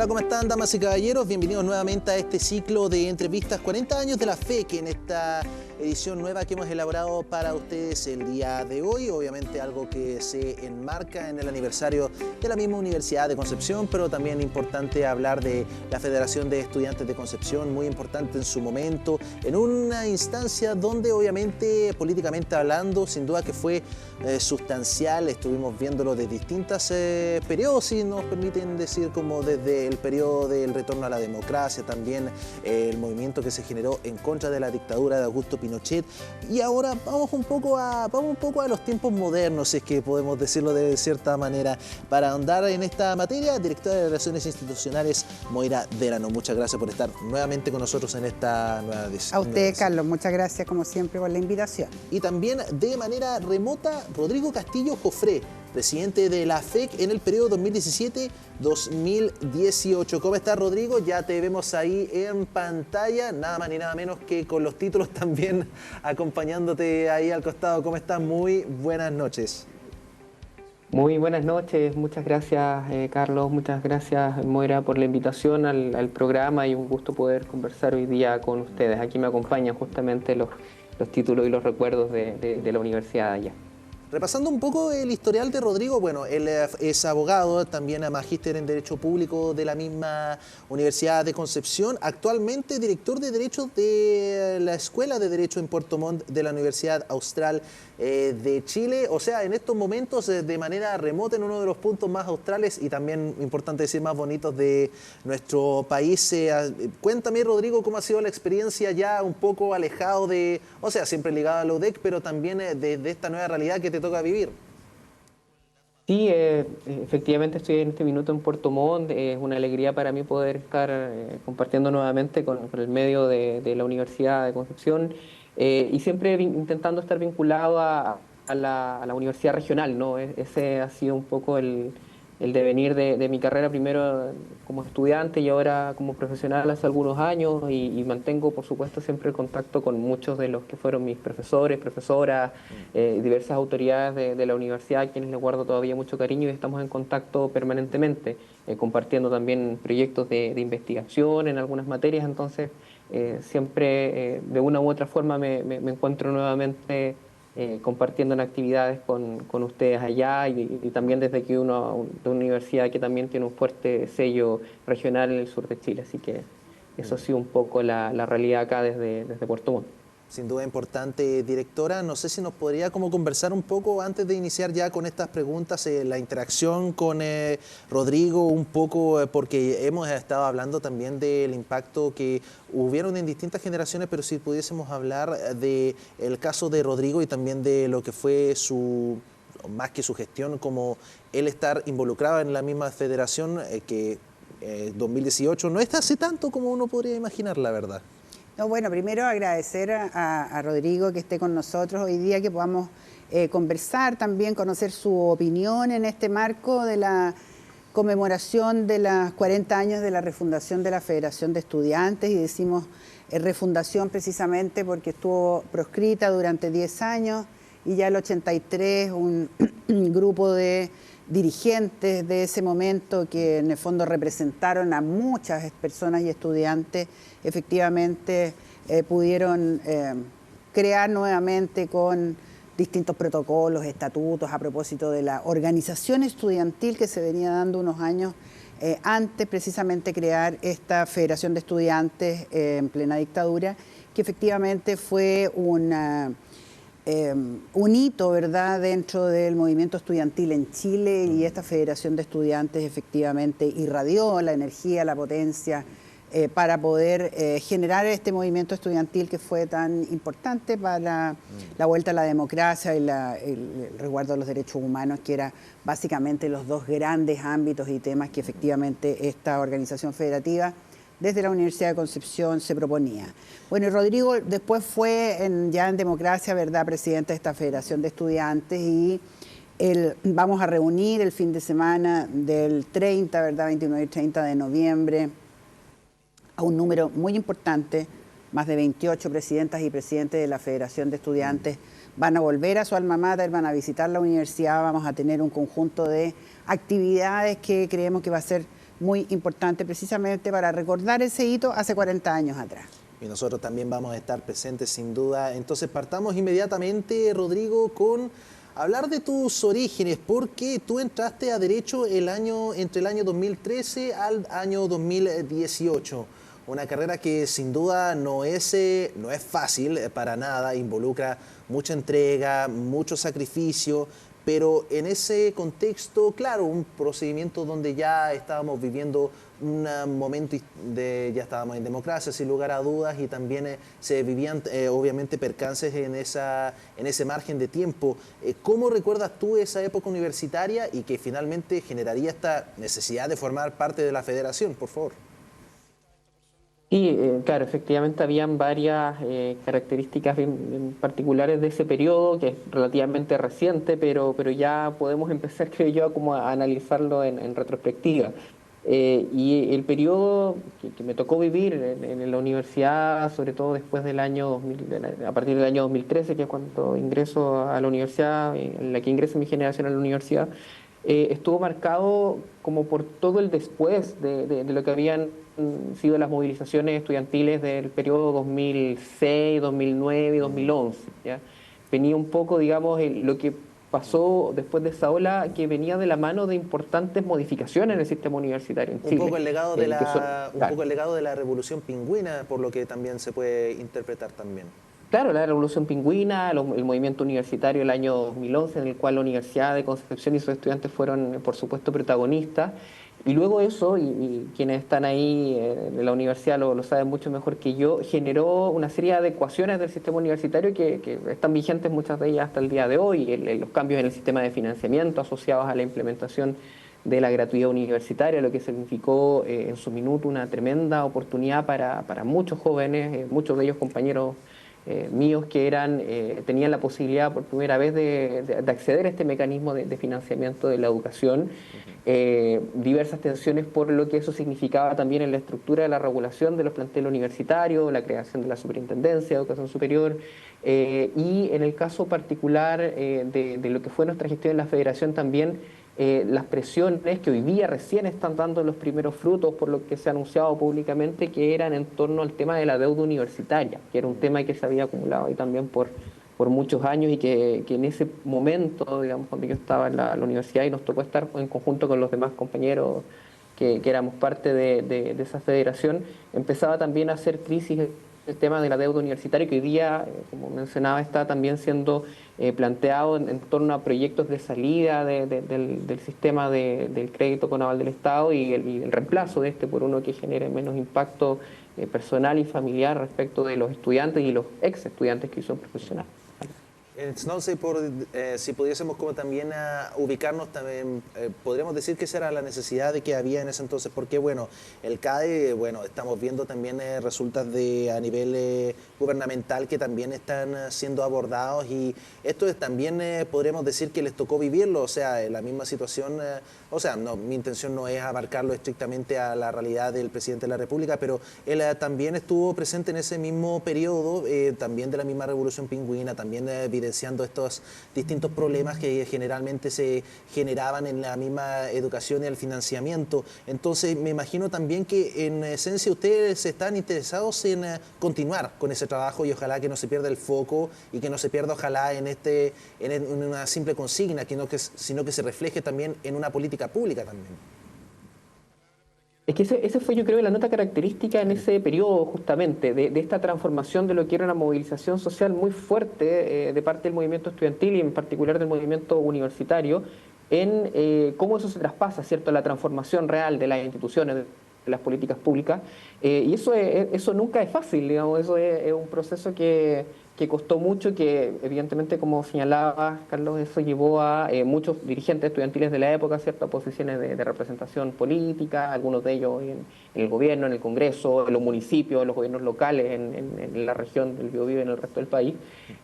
Hola, ¿cómo están, damas y caballeros? Bienvenidos nuevamente a este ciclo de entrevistas 40 años de la FEC, en esta edición nueva que hemos elaborado para ustedes el día de hoy. Obviamente algo que se enmarca en el aniversario de la misma Universidad de Concepción, pero también importante hablar de la Federación de Estudiantes de Concepción, muy importante en su momento, en una instancia donde obviamente políticamente hablando, sin duda que fue sustancial. Estuvimos viéndolo de distintos periodos, si nos permiten decir, como desde el periodo del retorno a la democracia, también el movimiento que se generó en contra de la dictadura de Augusto Pinochet, y ahora vamos un poco a los tiempos modernos, si es que podemos decirlo de cierta manera. Para ahondar en esta materia, directora de Relaciones Institucionales, Moira Delano, muchas gracias por estar nuevamente con nosotros en esta nueva edición. A usted, Carlos, muchas gracias como siempre por la invitación. Y también de manera remota, Rodrigo Castillo Jofré, presidente de la FEC en el periodo 2017-2018. ¿Cómo estás, Rodrigo? Ya te vemos ahí en pantalla, nada más ni nada menos que con los títulos también acompañándote ahí al costado. ¿Cómo estás? Muy buenas noches. Muy buenas noches, muchas gracias Carlos, muchas gracias Moira por la invitación al programa, y un gusto poder conversar hoy día con ustedes. Aquí me acompañan justamente los títulos y los recuerdos de la universidad allá. Repasando un poco el historial de Rodrigo, bueno, él es abogado, también magíster en Derecho Público de la misma Universidad de Concepción, actualmente director de Derecho de la Escuela de Derecho en Puerto Montt de la Universidad Austral de Chile, o sea, en estos momentos de manera remota en uno de los puntos más australes y también, importante decir, más bonitos de nuestro país. Cuéntame, Rodrigo, cómo ha sido la experiencia ya un poco alejado de, o sea, siempre ligado a la UDEC, pero también de esta nueva realidad que te toca vivir. Sí, efectivamente estoy en este minuto en Puerto Montt. Es una alegría para mí poder estar compartiendo nuevamente con el medio de la Universidad de Concepción, y siempre intentando estar vinculado a la universidad regional, ¿no? Ese ha sido un poco el devenir de mi carrera, primero como estudiante y ahora como profesional hace algunos años, y mantengo, por supuesto, siempre el contacto con muchos de los que fueron mis profesores, profesoras, diversas autoridades de la universidad, a quienes les guardo todavía mucho cariño, y estamos en contacto permanentemente, compartiendo también proyectos de investigación en algunas materias. Entonces siempre de una u otra forma me encuentro nuevamente compartiendo en actividades con ustedes allá, y también desde que de una universidad que también tiene un fuerte sello regional en el sur de Chile. Así que eso ha sido un poco la realidad acá desde Puerto Montt. Sin duda importante, directora. No sé si nos podría como conversar un poco antes de iniciar ya con estas preguntas, la interacción con Rodrigo, un poco, porque hemos estado hablando también del impacto que hubieron en distintas generaciones, pero si pudiésemos hablar del caso de Rodrigo y también de lo que fue más que su gestión, como él estar involucrado en la misma federación, que 2018 no está hace tanto como uno podría imaginar, la verdad. No, bueno, primero agradecer a Rodrigo que esté con nosotros hoy día, que podamos conversar, también conocer su opinión en este marco de la conmemoración de los 40 años de la refundación de la Federación de Estudiantes, y decimos refundación precisamente porque estuvo proscrita durante 10 años, y ya el 83 un grupo de dirigentes de ese momento, que en el fondo representaron a muchas personas y estudiantes, efectivamente pudieron crear nuevamente con distintos protocolos, estatutos, a propósito de la organización estudiantil que se venía dando unos años antes, precisamente crear esta Federación de Estudiantes en plena dictadura, que efectivamente fue un hito, ¿verdad?, dentro del movimiento estudiantil en Chile, y esta Federación de Estudiantes efectivamente irradió la energía, la potencia para poder generar este movimiento estudiantil que fue tan importante para la vuelta a la democracia y el resguardo de los derechos humanos, que era básicamente los dos grandes ámbitos y temas que efectivamente esta organización federativa desde la Universidad de Concepción se proponía. Bueno, y Rodrigo después fue ya en democracia, ¿verdad?, presidente de esta Federación de Estudiantes, y vamos a reunir el fin de semana del 30, ¿verdad?, 29 y 30 de noviembre, a un número muy importante. Más de 28 presidentas y presidentes de la Federación de Estudiantes van a volver a su alma mater, van a visitar la universidad. Vamos a tener un conjunto de actividades que creemos que va a ser muy importante precisamente para recordar ese hito hace 40 años atrás. Y nosotros también vamos a estar presentes sin duda. Entonces partamos inmediatamente, Rodrigo, con hablar de tus orígenes, porque tú entraste a Derecho entre el año 2013 al año 2018. Una carrera que sin duda no es fácil para nada, involucra mucha entrega, mucho sacrificio, pero en ese contexto, claro, un procedimiento donde ya estábamos viviendo un momento ya estábamos en democracia, sin lugar a dudas, y también se vivían obviamente percances en ese margen de tiempo. ¿Cómo recuerdas tú esa época universitaria y que finalmente generaría esta necesidad de formar parte de la federación, por favor? Sí, claro, efectivamente habían varias características bien particulares de ese periodo, que es relativamente reciente, pero ya podemos empezar, creo yo, como a analizarlo en retrospectiva. Y el periodo que me tocó vivir en la universidad, sobre todo después del año 2000, a partir del año 2013, que es cuando ingreso a la universidad, en la que ingresa mi generación a la universidad, estuvo marcado como por todo el después de lo que habían sido las movilizaciones estudiantiles del periodo 2006, 2009 y 2011. ¿Ya? Venía un poco, digamos, lo que pasó después de esa ola, que venía de la mano de importantes modificaciones en el sistema universitario en Chile. Un poco el legado de la Revolución Pingüina, por lo que también se puede interpretar también. Claro, la Revolución Pingüina, el movimiento universitario del año 2011, en el cual la Universidad de Concepción y sus estudiantes fueron, por supuesto, protagonistas. Y luego eso, y quienes están ahí en la universidad lo saben mucho mejor que yo, generó una serie de adecuaciones del sistema universitario que están vigentes, muchas de ellas hasta el día de hoy. Los cambios en el sistema de financiamiento asociados a la implementación de la gratuidad universitaria, lo que significó en su minuto una tremenda oportunidad para muchos jóvenes, muchos de ellos compañeros míos que tenían la posibilidad por primera vez de acceder a este mecanismo de financiamiento de la educación. Diversas tensiones por lo que eso significaba también en la estructura de la regulación de los planteles universitarios, la creación de la Superintendencia de Educación Superior, y en el caso particular de lo que fue nuestra gestión en la Federación también, las presiones que hoy día recién están dando los primeros frutos por lo que se ha anunciado públicamente, que eran en torno al tema de la deuda universitaria, que era un tema que se había acumulado ahí también por muchos años y que en ese momento, digamos, cuando yo estaba en la universidad y nos tocó estar en conjunto con los demás compañeros que éramos parte de esa federación, empezaba también a hacer crisis el tema de la deuda universitaria, que hoy día, como mencionaba, está también siendo planteado en torno a proyectos de salida del sistema del crédito con aval del Estado y el reemplazo de este por uno que genere menos impacto personal y familiar respecto de los estudiantes y los ex estudiantes que son profesionales. Entonces, si pudiésemos como también ubicarnos, también podríamos decir que esa era la necesidad de que había en ese entonces, porque bueno, el CADE, bueno, estamos viendo también resultados a nivel gubernamental que también están siendo abordados, y esto también podríamos decir que les tocó vivirlo, o sea, la misma situación, o sea, no, mi intención no es abarcarlo estrictamente a la realidad del presidente de la República, pero él también estuvo presente en ese mismo periodo, también de la misma Revolución Pingüina, también evidenciando estos distintos problemas que generalmente se generaban en la misma educación y el financiamiento. Entonces, me imagino también que en esencia ustedes están interesados en continuar con ese trabajo, y ojalá que no se pierda el foco y que no se pierda, ojalá, en una simple consigna, sino que se refleje también en una política pública también. Es que ese fue, yo creo, la nota característica en ese periodo justamente, de esta transformación de lo que era una movilización social muy fuerte de parte del movimiento estudiantil y en particular del movimiento universitario, en cómo eso se traspasa, ¿cierto?, la transformación real de las instituciones, de las políticas públicas. Y eso nunca es fácil, digamos, eso es un proceso que costó mucho, que evidentemente, como señalaba Carlos, eso llevó a muchos dirigentes estudiantiles de la época, ¿cierto?, a posiciones de representación política, algunos de ellos en el gobierno, en el Congreso, en los municipios, en los gobiernos locales, en la región del Biobío y en el resto del país.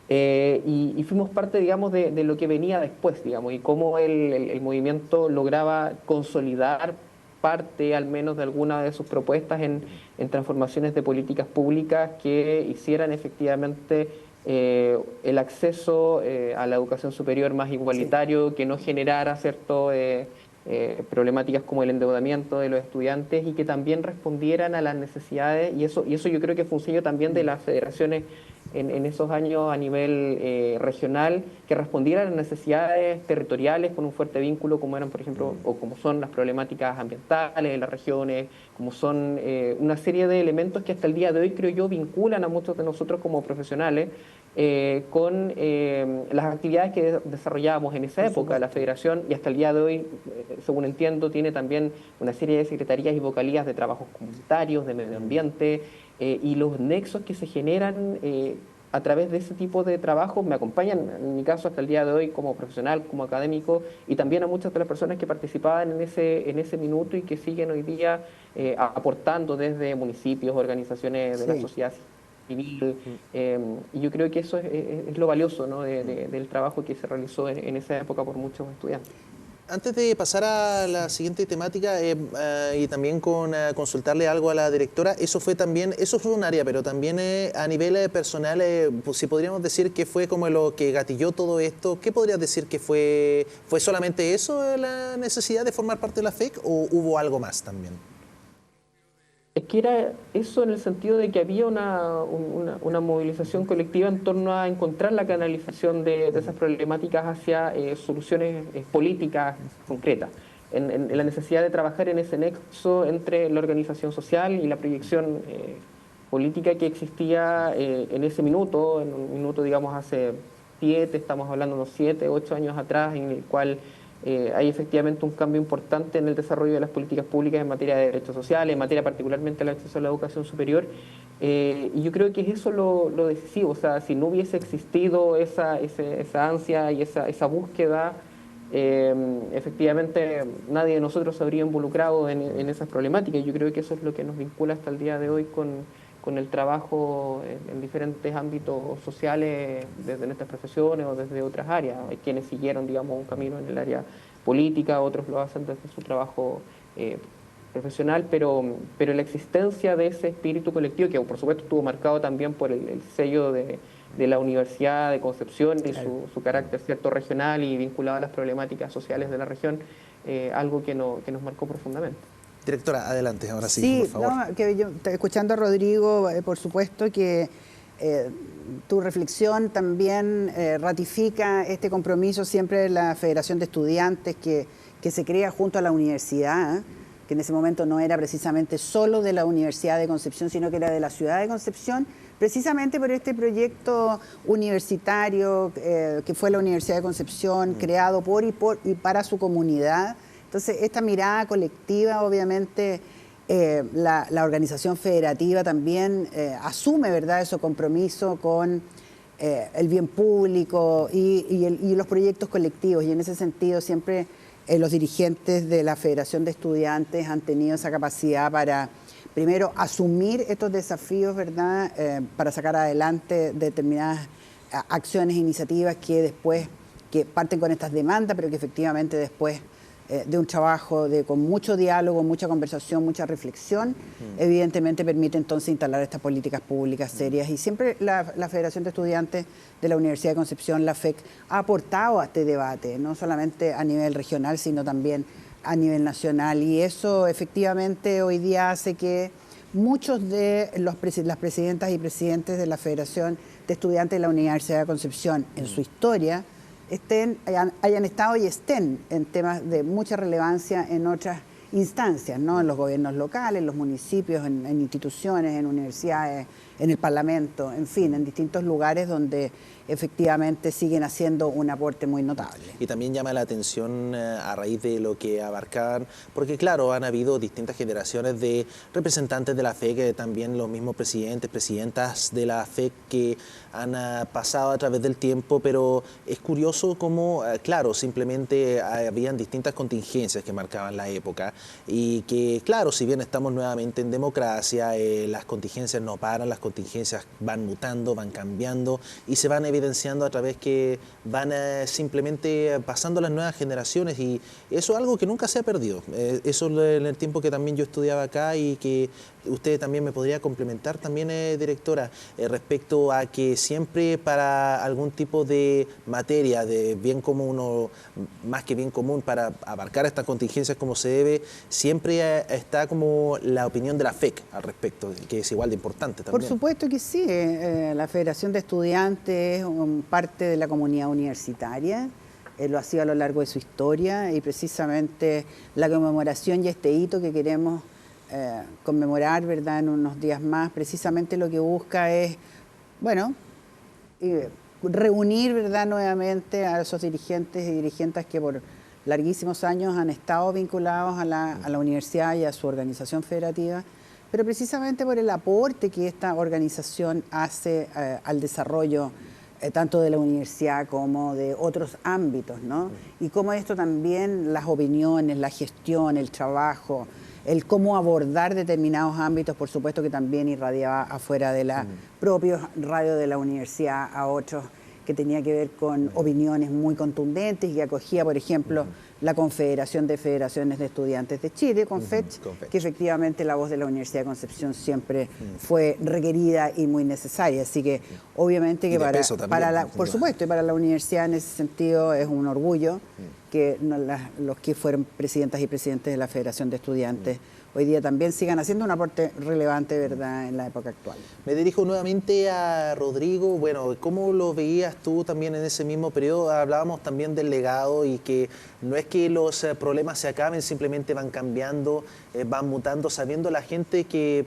Y fuimos parte, digamos, de lo que venía después, digamos, y cómo el movimiento lograba consolidar parte, al menos, de alguna de sus propuestas en transformaciones de políticas públicas que hicieran efectivamente el acceso a la educación superior más igualitario, sí, que no generara, ¿cierto?, problemáticas como el endeudamiento de los estudiantes y que también respondieran a las necesidades, y eso yo creo que fue un sello también de las federaciones en esos años a nivel regional, que respondieran a las necesidades territoriales con un fuerte vínculo, como eran, por ejemplo, o como son las problemáticas ambientales en las regiones, como son una serie de elementos que hasta el día de hoy, creo yo, vinculan a muchos de nosotros como profesionales con las actividades que desarrollábamos en esa época. La federación, y hasta el día de hoy, según entiendo, tiene también una serie de secretarías y vocalías de trabajos comunitarios, de medio ambiente, y los nexos que se generan a través de ese tipo de trabajos me acompañan, en mi caso, hasta el día de hoy como profesional, como académico, y también a muchas de las personas que participaban en ese minuto y que siguen hoy día aportando desde municipios, organizaciones de la sociedad civil, y yo creo que eso es lo valioso, ¿no? del trabajo que se realizó en esa época por muchos estudiantes. Antes de pasar a la siguiente temática y también con consultarle algo a la directora, eso fue un área, pero también a nivel personal, pues, si podríamos decir que fue como lo que gatilló todo esto, ¿qué podrías decir que fue solamente eso, la necesidad de formar parte de la FEC, o hubo algo más también? Es que era eso en el sentido de que había una movilización colectiva en torno a encontrar la canalización de esas problemáticas hacia soluciones políticas concretas, en la necesidad de trabajar en ese nexo entre la organización social y la proyección política que existía en ese minuto, en un minuto, digamos, hace 7, 8 años atrás, en el cual hay efectivamente un cambio importante en el desarrollo de las políticas públicas en materia de derechos sociales, en materia particularmente del acceso a la educación superior, y yo creo que es eso lo decisivo. O sea, si no hubiese existido esa ansia y esa búsqueda, efectivamente nadie de nosotros se habría involucrado en esas problemáticas. Yo creo que eso es lo que nos vincula hasta el día de hoy con el trabajo en diferentes ámbitos sociales, desde nuestras profesiones o desde otras áreas. Hay quienes siguieron, digamos, un camino en el área política, otros lo hacen desde su trabajo profesional, pero la existencia de ese espíritu colectivo, que por supuesto estuvo marcado también por el sello de la Universidad de Concepción y su carácter cierto regional y vinculado a las problemáticas sociales de la región, algo que nos marcó profundamente. Directora, adelante, ahora sí, por favor. No, que yo, escuchando a Rodrigo, por supuesto que tu reflexión también ratifica este compromiso siempre de la Federación de Estudiantes que se crea junto a la universidad, que en ese momento no era precisamente solo de la Universidad de Concepción, sino que era de la ciudad de Concepción, precisamente por este proyecto universitario que fue la Universidad de Concepción, creado por y para su comunidad. Entonces, esta mirada colectiva, obviamente, la organización federativa también asume, ¿verdad?, ese compromiso con el bien público y los proyectos colectivos. Y en ese sentido, siempre los dirigentes de la Federación de Estudiantes han tenido esa capacidad para, primero, asumir estos desafíos, ¿verdad?, para sacar adelante determinadas acciones e iniciativas que parten con estas demandas, pero que efectivamente después de un trabajo con mucho diálogo, mucha conversación, mucha reflexión, evidentemente permite entonces instalar estas políticas públicas serias. Y siempre la Federación de Estudiantes de la Universidad de Concepción, la FEC, ha aportado a este debate, no solamente a nivel regional, sino también a nivel nacional. Y eso efectivamente hoy día hace que muchos de las presidentas y presidentes de la Federación de Estudiantes de la Universidad de Concepción, en su historia, hayan estado y estén en temas de mucha relevancia en otras instancias, ¿no?, en los gobiernos locales, en los municipios, en instituciones, en universidades, en el Parlamento, en fin, en distintos lugares donde efectivamente siguen haciendo un aporte muy notable. Y también llama la atención a raíz de lo que abarcaban, porque claro, han habido distintas generaciones de representantes de la FEC, también los mismos presidentes, presidentas de la FEC que han pasado a través del tiempo, pero es curioso cómo, claro, simplemente habían distintas contingencias que marcaban la época y que, claro, si bien estamos nuevamente en democracia, las contingencias no paran, las contingencias van mutando, van cambiando y se van evidenciando a través que van simplemente pasando las nuevas generaciones, y eso es algo que nunca se ha perdido. Eso en el tiempo que también yo estudiaba acá y que usted también me podría complementar también, directora, respecto a que siempre para algún tipo de materia de bien común o más que bien común para abarcar estas contingencias como se debe, siempre está como la opinión de la FEC al respecto, que es igual de importante también. Por supuesto que sí, la Federación de Estudiantes es parte de la comunidad universitaria. Lo ha sido a lo largo de su historia y precisamente la conmemoración y este hito que queremos conmemorar, ¿verdad?, en unos días más, precisamente lo que busca es, bueno, reunir, ¿verdad?, nuevamente a esos dirigentes y dirigentes que por larguísimos años han estado vinculados a la universidad y a su organización federativa, pero precisamente por el aporte que esta organización hace al desarrollo tanto de la universidad como de otros ámbitos, ¿no? Y cómo esto también, las opiniones, la gestión, el trabajo, el cómo abordar determinados ámbitos, por supuesto que también irradiaba afuera de la propios radio de la universidad a otros, que tenía que ver con opiniones muy contundentes y acogía, por ejemplo, la Confederación de Federaciones de Estudiantes de Chile, CONFECH, que efectivamente la voz de la Universidad de Concepción siempre fue requerida y muy necesaria. Así que obviamente que por supuesto, y para la universidad en ese sentido es un orgullo que los que fueron presidentas y presidentes de la Federación de Estudiantes hoy día también sigan haciendo un aporte relevante, ¿verdad?, en la época actual. Me dirijo nuevamente a Rodrigo. Bueno, ¿cómo lo veías tú también en ese mismo periodo? Hablábamos también del legado y que no es que los problemas se acaben, simplemente van cambiando, van mutando, sabiendo la gente que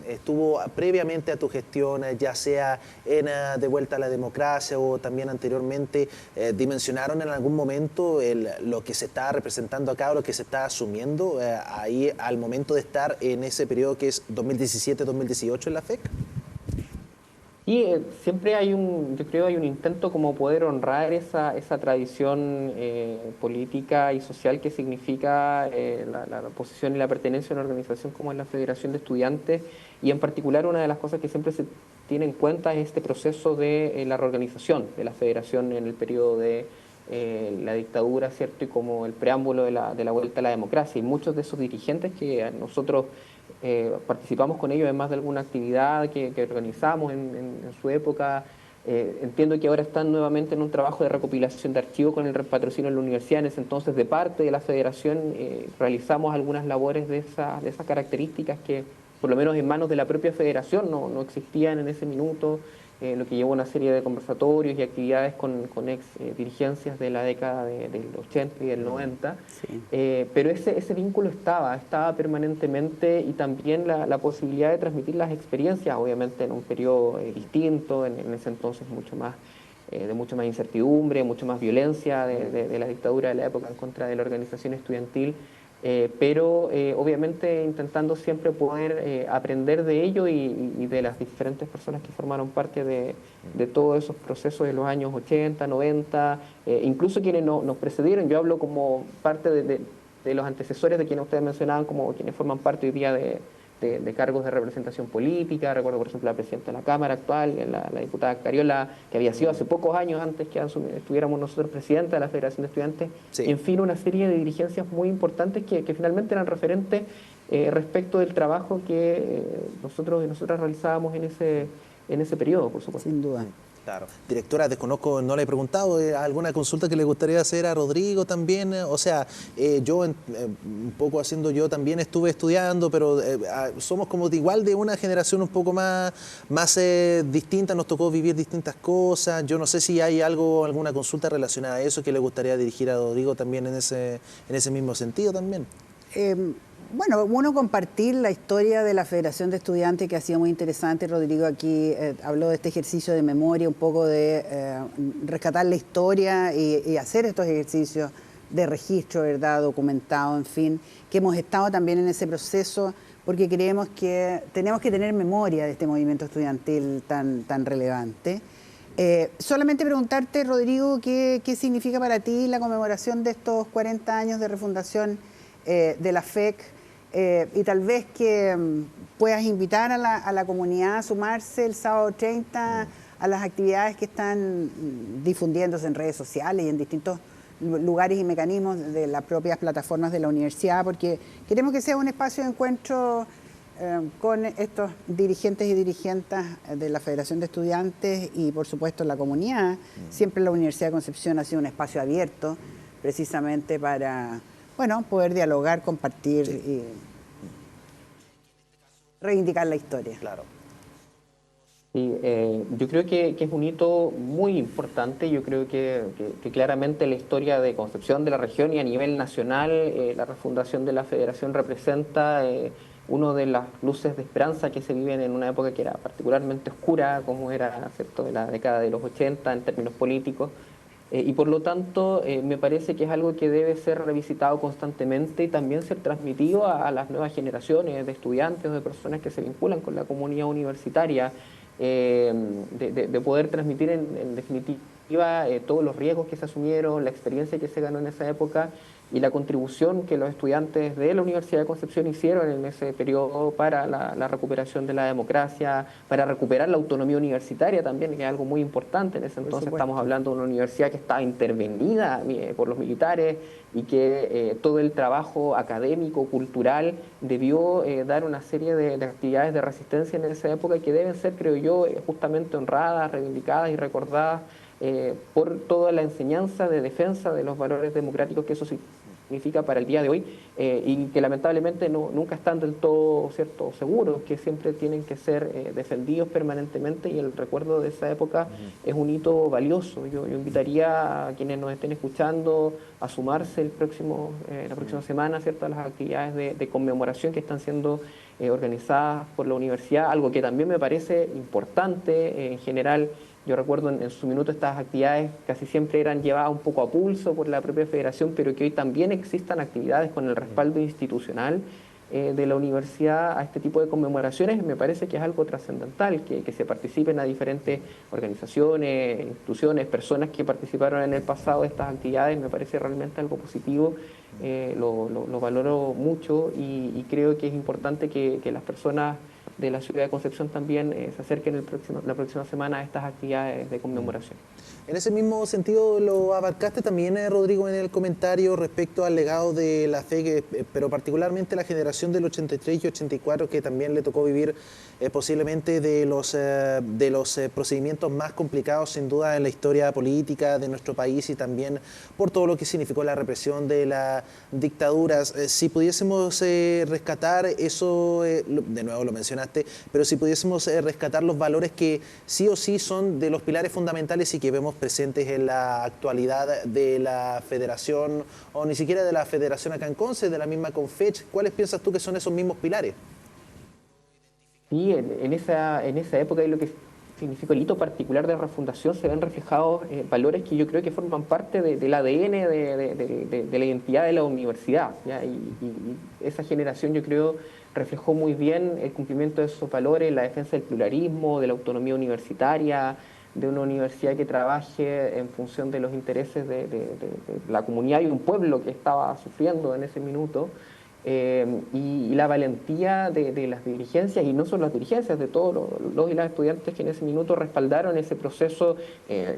estuvo previamente a tu gestión, ya sea en De Vuelta a la Democracia o también anteriormente, dimensionaron en algún momento lo que se está representando acá o lo que se está asumiendo ahí al momento de estar en ese periodo que es 2017-2018 en la FEC? Y siempre hay yo creo hay un intento como poder honrar esa tradición política y social que significa la posición y la pertenencia a una organización como es la Federación de Estudiantes, y en particular una de las cosas que siempre se tiene en cuenta es este proceso de la reorganización de la Federación en el periodo de la dictadura, ¿cierto?, y como el preámbulo de la vuelta a la democracia. Y muchos de esos dirigentes que nosotros participamos con ellos en más de alguna actividad que organizamos en su época, entiendo que ahora están nuevamente en un trabajo de recopilación de archivos con el patrocinio de la universidad. En ese entonces, de parte de la federación, realizamos algunas labores de esas características que, por lo menos en manos de la propia federación, no existían en ese minuto. Lo que llevó una serie de conversatorios y actividades con ex dirigencias de la década del 80 y del 90, sí. Pero ese vínculo estaba permanentemente, y también la posibilidad de transmitir las experiencias, obviamente en un periodo distinto, en ese entonces de mucha más incertidumbre, mucha más violencia de la dictadura de la época en contra de la organización estudiantil, pero obviamente intentando siempre poder aprender de ello y de las diferentes personas que formaron parte de todos esos procesos de los años 80, 90, incluso quienes nos precedieron. Yo hablo como parte de los antecesores de quienes ustedes mencionaban, como quienes forman parte hoy día de cargos de representación política. Recuerdo, por ejemplo, la presidenta de la Cámara actual, la diputada Cariola, que había sido hace pocos años antes que estuviéramos nosotros presidenta de la Federación de Estudiantes. Sí. En fin, una serie de dirigencias muy importantes que finalmente eran referentes respecto del trabajo que nosotros y nosotras realizábamos en ese periodo, por supuesto. Sin duda. Claro. Directora, desconozco, no le he preguntado, ¿alguna consulta que le gustaría hacer a Rodrigo también? O sea, yo un poco haciendo, yo también estuve estudiando, pero somos como igual de una generación un poco más distinta, nos tocó vivir distintas cosas. Yo no sé si hay alguna consulta relacionada a eso que le gustaría dirigir a Rodrigo también en ese mismo sentido también. Bueno, uno, compartir la historia de la Federación de Estudiantes, que ha sido muy interesante. Rodrigo aquí habló de este ejercicio de memoria, un poco de rescatar la historia y hacer estos ejercicios de registro, ¿verdad?, documentado, en fin, que hemos estado también en ese proceso, porque creemos que tenemos que tener memoria de este movimiento estudiantil tan relevante. Solamente preguntarte, Rodrigo, ¿qué significa para ti la conmemoración de estos 40 años de refundación de la FEC? Y tal vez que puedas invitar a la comunidad a sumarse el sábado 30 a las actividades que están difundiéndose en redes sociales y en distintos lugares y mecanismos de las propias plataformas de la universidad, porque queremos que sea un espacio de encuentro con estos dirigentes y dirigentes de la Federación de Estudiantes y por supuesto la comunidad. Siempre la Universidad de Concepción ha sido un espacio abierto precisamente para, bueno, poder dialogar, compartir y reivindicar la historia. Claro. Sí, yo creo que es un hito muy importante. Yo creo que claramente la historia de Concepción, de la región y a nivel nacional, la refundación de la Federación representa una de las luces de esperanza que se viven en una época que era particularmente oscura, como era, ¿cierto?, de la década de los 80 en términos políticos. Y por lo tanto, me parece que es algo que debe ser revisitado constantemente y también ser transmitido a las nuevas generaciones de estudiantes o de personas que se vinculan con la comunidad universitaria, de poder transmitir en definitiva todos los riesgos que se asumieron, la experiencia que se ganó en esa época y la contribución que los estudiantes de la Universidad de Concepción hicieron en ese periodo para la recuperación de la democracia, para recuperar la autonomía universitaria también, que es algo muy importante. En ese entonces estamos hablando de una universidad que estaba intervenida por los militares y que todo el trabajo académico, cultural, debió dar una serie de actividades de resistencia en esa época que deben ser, creo yo, justamente honradas, reivindicadas y recordadas por toda la enseñanza de defensa de los valores democráticos que eso significa para el día de hoy y que lamentablemente nunca están del todo, ¿cierto?, seguros, que siempre tienen que ser defendidos permanentemente, y el recuerdo de esa época es un hito valioso. Yo invitaría a quienes nos estén escuchando a sumarse la próxima semana, ¿cierto?, a las actividades de conmemoración que están siendo organizadas por la universidad, algo que también me parece importante en general. Yo recuerdo en su minuto estas actividades casi siempre eran llevadas un poco a pulso por la propia federación, pero que hoy también existan actividades con el respaldo institucional de la universidad a este tipo de conmemoraciones, me parece que es algo trascendental, que se participen a diferentes organizaciones, instituciones, personas que participaron en el pasado de estas actividades, me parece realmente algo positivo, lo valoro mucho y creo que es importante que las personas de la ciudad de Concepción también se acerquen la próxima semana a estas actividades de conmemoración. En ese mismo sentido lo abarcaste también, Rodrigo, en el comentario respecto al legado de la fe, pero particularmente la generación del 83 y 84, que también le tocó vivir posiblemente de los procedimientos más complicados, sin duda, en la historia política de nuestro país y también por todo lo que significó la represión de las dictaduras. Si pudiésemos rescatar eso, de nuevo lo mencionaste, pero si pudiésemos rescatar los valores que sí o sí son de los pilares fundamentales y que vemos presentes en la actualidad de la federación, o ni siquiera de la federación acá en Conce, de la misma Confech, ¿cuáles piensas tú que son esos mismos pilares? Sí, en esa época y lo que significó el hito particular de la refundación se ven reflejados valores que yo creo que forman parte del ADN de la identidad de la universidad, ¿ya? Y esa generación, yo creo, reflejó muy bien el cumplimiento de esos valores, la defensa del pluralismo, de la autonomía universitaria, de una universidad que trabaje en función de los intereses de la comunidad y un pueblo que estaba sufriendo en ese minuto, y la valentía de las dirigencias, y no solo las dirigencias, de todos los y las estudiantes que en ese minuto respaldaron ese proceso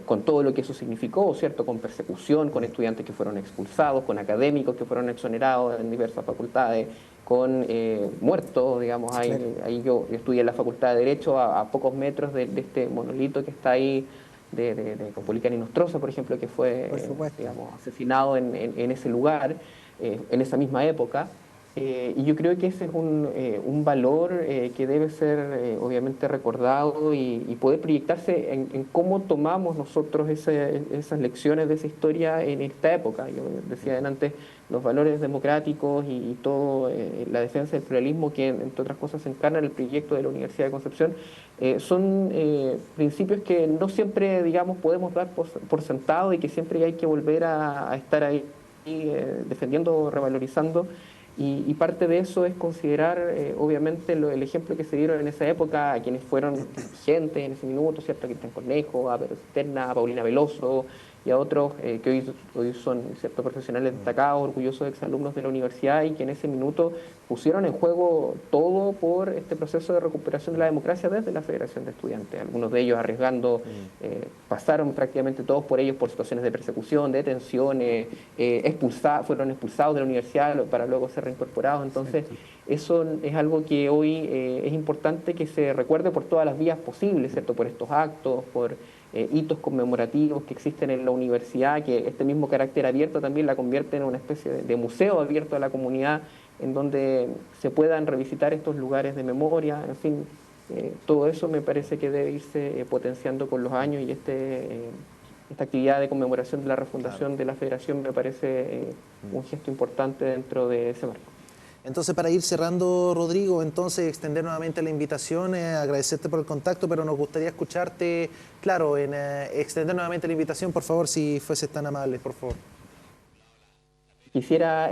con todo lo que eso significó, ¿cierto?, con persecución, con estudiantes que fueron expulsados, con académicos que fueron exonerados en diversas facultades, con muertos, digamos. Ahí yo estudié en la Facultad de Derecho a pocos metros de este monolito que está ahí de Copulicán y Nostroza, por ejemplo, que fue digamos, asesinado en ese lugar, en esa misma época. Y yo creo que ese es un valor que debe ser obviamente recordado y poder proyectarse en cómo tomamos nosotros esas lecciones de esa historia en esta época. Yo decía antes, los valores democráticos y todo la defensa del pluralismo que entre otras cosas se encarna en el proyecto de la Universidad de Concepción, son principios que no siempre, digamos, podemos dar por sentado y que siempre hay que volver a estar ahí defendiendo, revalorizando. Y parte de eso es considerar, obviamente, el ejemplo que se dieron en esa época a quienes fueron gente en ese minuto, ¿cierto? A Cristian Cornejo, a Pedro Cisterna, a Paulina Veloso y a otros que hoy son ciertos profesionales destacados, orgullosos exalumnos de la universidad y que en ese minuto pusieron en juego todo por este proceso de recuperación de la democracia desde la Federación de Estudiantes. Algunos de ellos arriesgando, pasaron prácticamente todos por ellos por situaciones de persecución, de detenciones, fueron expulsados de la universidad para luego ser reincorporados. Entonces, eso es algo que hoy es importante que se recuerde por todas las vías posibles, ¿cierto? Por estos actos, por hitos conmemorativos que existen en la universidad, que este mismo carácter abierto también la convierte en una especie de museo abierto a la comunidad, en donde se puedan revisitar estos lugares de memoria, en fin, todo eso me parece que debe irse potenciando con los años y esta actividad de conmemoración de la refundación de la Federación me parece un gesto importante dentro de ese marco. Entonces, para ir cerrando, Rodrigo, entonces extender nuevamente la invitación, agradecerte por el contacto, pero nos gustaría escucharte, claro, extender nuevamente la invitación, por favor, si fueses tan amable, por favor. Quisiera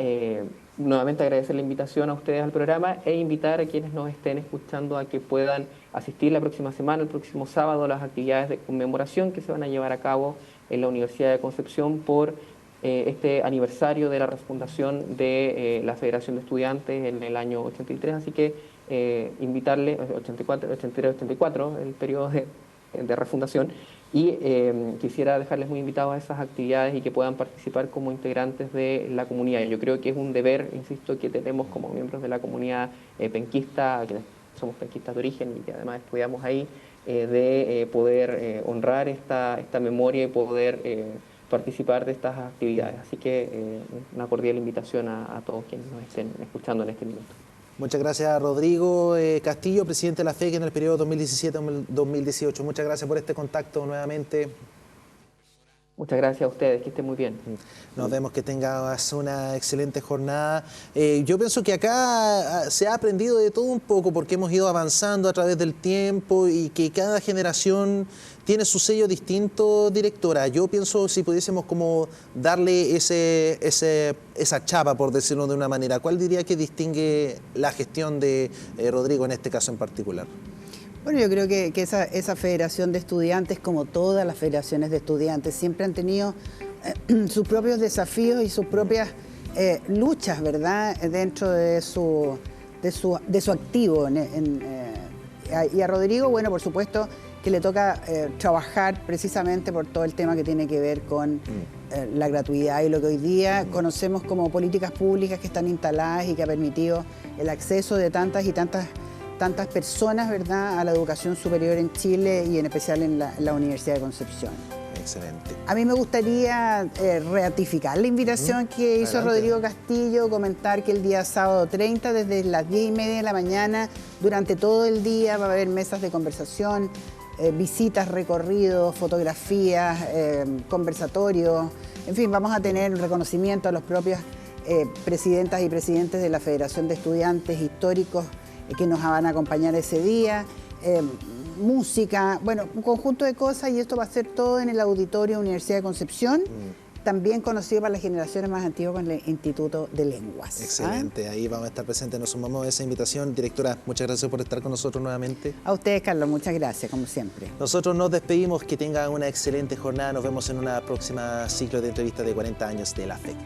nuevamente agradecer la invitación a ustedes al programa e invitar a quienes nos estén escuchando a que puedan asistir la próxima semana, el próximo sábado, a las actividades de conmemoración que se van a llevar a cabo en la Universidad de Concepción por este aniversario de la refundación de la Federación de Estudiantes en el año 83, así que invitarle, 83-84, el periodo de refundación, y quisiera dejarles muy invitados a esas actividades y que puedan participar como integrantes de la comunidad. Yo creo que es un deber, insisto, que tenemos como miembros de la comunidad penquista, quienes somos penquistas de origen y que además estudiamos ahí, de poder honrar esta memoria y poder participar de estas actividades. Así que una cordial invitación a todos quienes nos estén escuchando en este minuto. Muchas gracias, Rodrigo Castillo, presidente de la FEC en el periodo 2017-2018. Muchas gracias por este contacto nuevamente. Muchas gracias a ustedes, que estén muy bien. Nos vemos, que tengas una excelente jornada. Yo pienso que acá se ha aprendido de todo un poco porque hemos ido avanzando a través del tiempo y que cada generación tiene su sello distinto, directora. Yo pienso si pudiésemos como darle esa chapa, por decirlo de una manera, ¿cuál diría que distingue la gestión de Rodrigo en este caso en particular? Bueno, yo creo que esa federación de estudiantes, como todas las federaciones de estudiantes, siempre han tenido sus propios desafíos y sus propias luchas, ¿verdad?, dentro de su activo. Y a Rodrigo, bueno, por supuesto que le toca trabajar precisamente por todo el tema que tiene que ver con la gratuidad y lo que hoy día conocemos como políticas públicas que están instaladas y que ha permitido el acceso de tantas personas, ¿verdad?, a la educación superior en Chile y en especial en la Universidad de Concepción. Excelente. A mí me gustaría ratificar la invitación que hizo Rodrigo Castillo, comentar que el día sábado 30, desde las 10:30 de la mañana, durante todo el día va a haber mesas de conversación, visitas, recorridos, fotografías, conversatorios, en fin, vamos a tener un reconocimiento a los propios presidentas y presidentes de la Federación de Estudiantes históricos que nos van a acompañar ese día, música, bueno, un conjunto de cosas, y esto va a ser todo en el Auditorio Universidad de Concepción, también conocido para las generaciones más antiguas con el Instituto de Lenguas. Excelente, ahí vamos a estar presentes, nos sumamos a esa invitación. Directora, muchas gracias por estar con nosotros nuevamente. A ustedes, Carlos, muchas gracias, como siempre. Nosotros nos despedimos, que tengan una excelente jornada, nos vemos en una próxima ciclo de entrevistas de 40 años de la FEC.